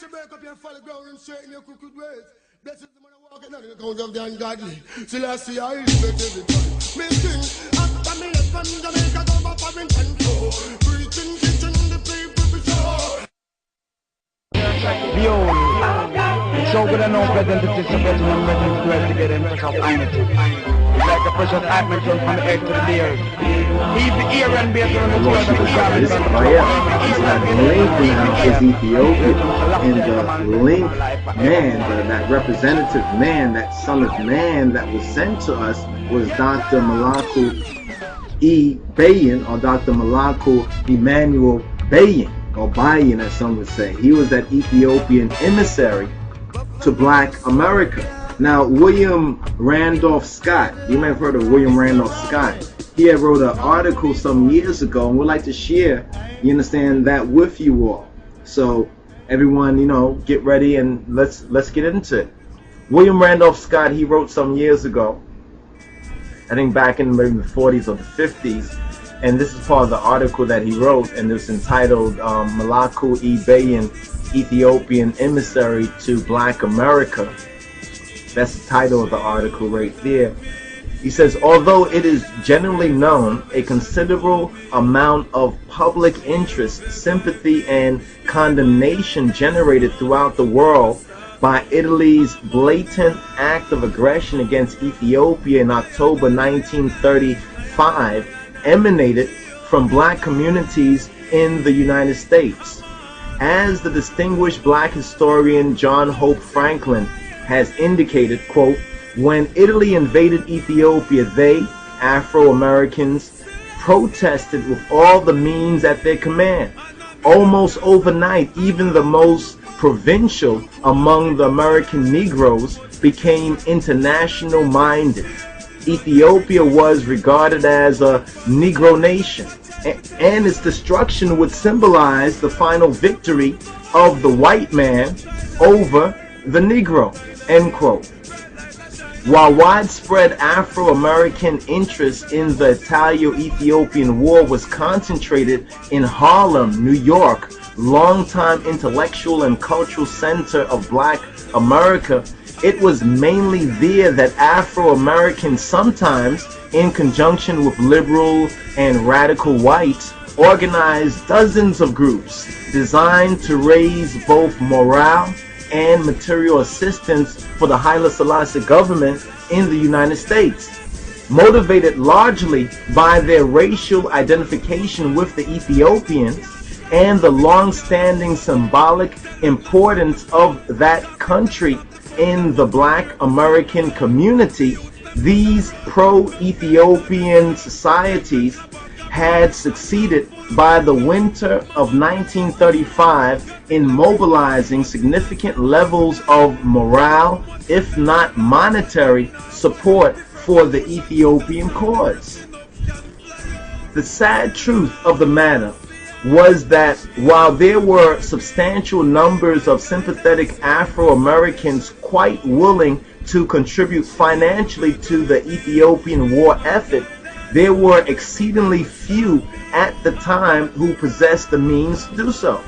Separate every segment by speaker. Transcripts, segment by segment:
Speaker 1: should break up your follow ground and straighten your crooked ways. Blessed is the man who walk in the count of the ungodly. Selassie, I live it every time. Me sing after me left from Jamaica down by Barrington Floor. Preaching, teaching the people for sure.
Speaker 2: Behold, so good and no present to this person and present to us to get in touch of unity. Like a precious Edmonton from the earth to the earth. He's the ear and beard on the world of the Shabbos.
Speaker 3: That link now is Ethiopia. And the link man, that representative man, that son of man that was sent to us was Dr. Malaku E. Bayen, or Dr. Malaku Emmanuel Bayen, or Bayen as some would say. He was that Ethiopian emissary to Black America. Now, William Randolph Scott, you may have heard of William Randolph Scott. He had wrote an article some years ago, and we'd like to share, you understand, that with you all. So everyone, get ready and let's get into it. William Randolph Scott, he wrote some years ago, I think back in maybe the 40s or the 50s, and this is part of the article that he wrote, and it's entitled Malaku E. Bayen, Ethiopian Emissary to Black America. That's the title of the article right there. He says, although it is generally known a considerable amount of public interest, sympathy, and condemnation generated throughout the world by Italy's blatant act of aggression against Ethiopia in October 1935 emanated from Black communities in the United States. As the distinguished Black historian John Hope Franklin has indicated, quote, when Italy invaded Ethiopia, they, Afro-Americans, protested with all the means at their command. Almost overnight, even the most provincial among the American Negroes became international minded. Ethiopia was regarded as a Negro nation, and its destruction would symbolize the final victory of the white man over the Negro, end quote. While widespread Afro-American interest in the Italo-Ethiopian War was concentrated in Harlem, New York, longtime intellectual and cultural center of Black America, it was mainly there that Afro-Americans, sometimes in conjunction with liberal and radical whites, organized dozens of groups designed to raise both morale and material assistance for the Haile Selassie government in the United States. Motivated largely by their racial identification with the Ethiopians and the long-standing symbolic importance of that country in the Black American community, these pro-Ethiopian societies had succeeded by the winter of 1935 in mobilizing significant levels of morale, if not monetary, support for the Ethiopian cause. The sad truth of the matter was that while there were substantial numbers of sympathetic Afro-Americans quite willing to contribute financially to the Ethiopian war effort, there were exceedingly few at the time who possessed the means to do so.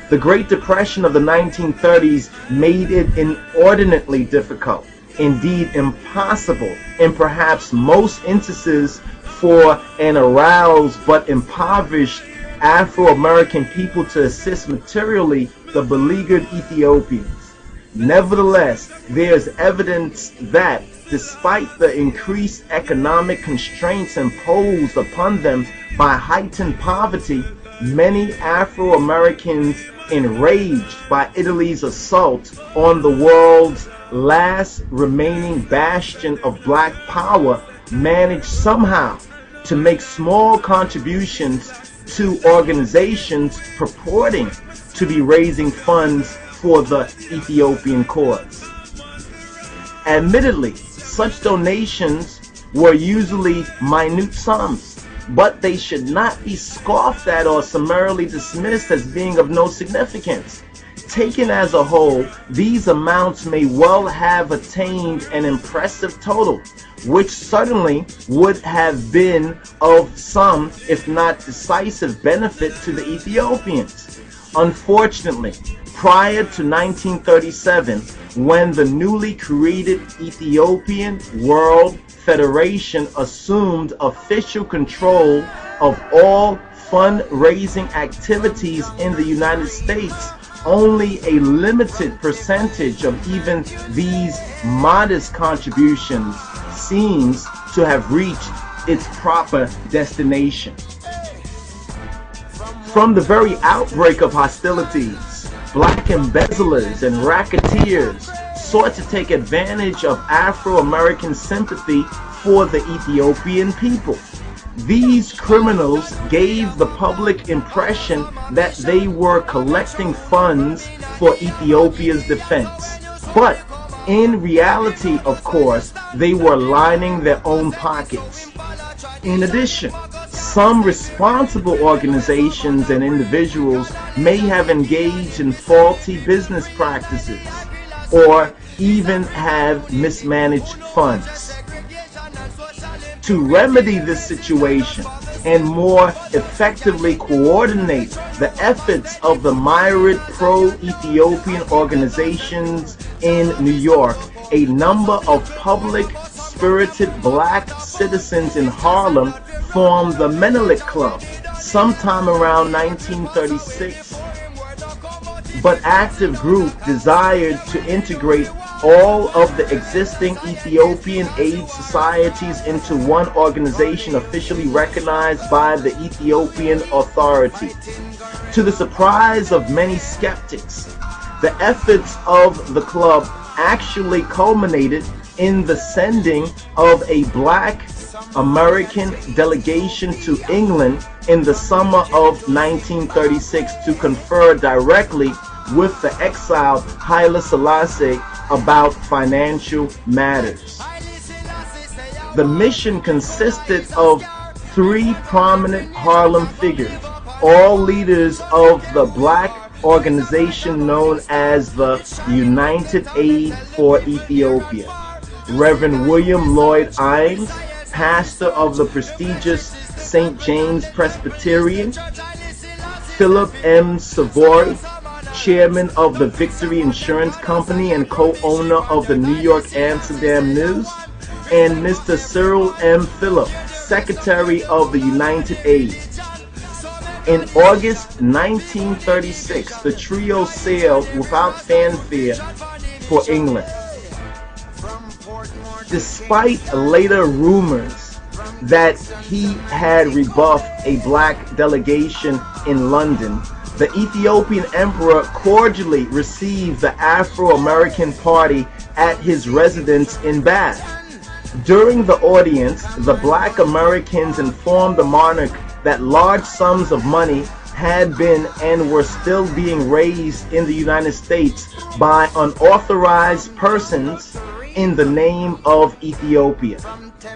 Speaker 3: The Great Depression of the 1930s made it inordinately difficult, indeed impossible, in perhaps most instances for an aroused but impoverished Afro-American people to assist materially the beleaguered Ethiopians. Nevertheless, there is evidence that despite the increased economic constraints imposed upon them by heightened poverty, many Afro-Americans, enraged by Italy's assault on the world's last remaining bastion of Black power, managed somehow to make small contributions to organizations purporting to be raising funds for the Ethiopian cause. Admittedly, such donations were usually minute sums, but they should not be scoffed at or summarily dismissed as being of no significance. Taken as a whole, these amounts may well have attained an impressive total, which certainly would have been of some, if not decisive, benefit to the Ethiopians. Unfortunately, prior to 1937, when the newly created Ethiopian World Federation assumed official control of all fundraising activities in the United States, only a limited percentage of even these modest contributions seems to have reached its proper destination. From the very outbreak of hostilities, black embezzlers and racketeers sought to take advantage of Afro-American sympathy for the Ethiopian people. These criminals gave the public impression that they were collecting funds for Ethiopia's defense. But in reality, of course, they were lining their own pockets. In addition, some responsible organizations and individuals may have engaged in faulty business practices or even have mismanaged funds. To remedy this situation and more effectively coordinate the efforts of the myriad pro-Ethiopian organizations in New York, a number of public-spirited black citizens in Harlem formed the Menelik Club sometime around 1936. But active group desired to integrate all of the existing Ethiopian aid societies into one organization officially recognized by the Ethiopian authority. To the surprise of many skeptics, the efforts of the club actually culminated in the sending of a black American delegation to England in the summer of 1936 to confer directly with the exiled Haile Selassie about financial matters. The mission consisted of 3 prominent Harlem figures, all leaders of the black organization known as the United Aid for Ethiopia. Reverend William Lloyd Imes, pastor of the prestigious St. James Presbyterian; Philip M. Savory, chairman of the Victory Insurance Company and co-owner of the New York Amsterdam News; and Mr. Cyril M. Phillip, secretary of the United Aid. In August 1936, the trio sailed without fanfare for England. Despite later rumors that he had rebuffed a black delegation in London, the Ethiopian emperor cordially received the Afro-American party at his residence in Bath. During the audience, the black Americans informed the monarch that large sums of money had been and were still being raised in the United States by unauthorized persons in the name of Ethiopia.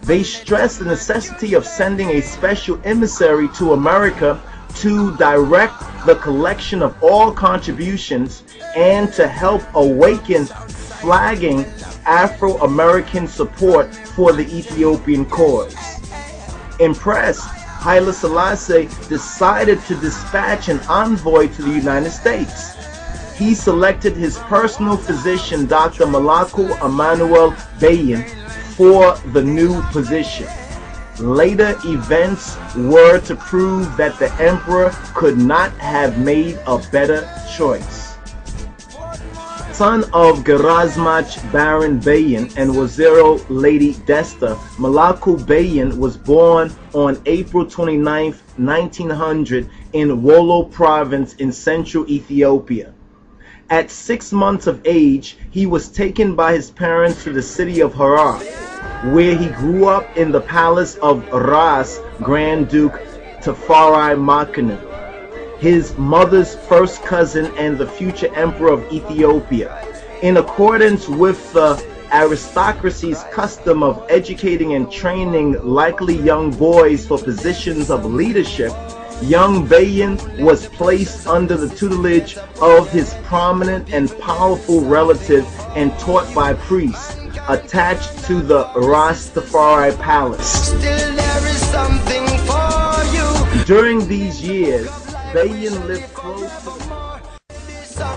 Speaker 3: They stressed the necessity of sending a special emissary to America to direct the collection of all contributions and to help awaken flagging Afro-American support for the Ethiopian cause. Impressed, Haile Selassie decided to dispatch an envoy to the United States. He selected his personal physician, Dr. Malaku Bayen, for the new position. Later events were to prove that the emperor could not have made a better choice. Son of Garazmach Baron Bayen and Waziro Lady Desta, Malaku Bayen was born on April 29, 1900 in Wollo province in central Ethiopia. At 6 months of age, he was taken by his parents to the city of Harar, where he grew up in the palace of Ras Grand Duke Tafari Makanu, his mother's first cousin and the future emperor of Ethiopia. In accordance with the aristocracy's custom of educating and training likely young boys for positions of leadership, young Bayen was placed under the tutelage of his prominent and powerful relative and taught by priests attached to the Rastafari palace.
Speaker 1: Still there is something for you.
Speaker 3: During these years, Bayen lived close to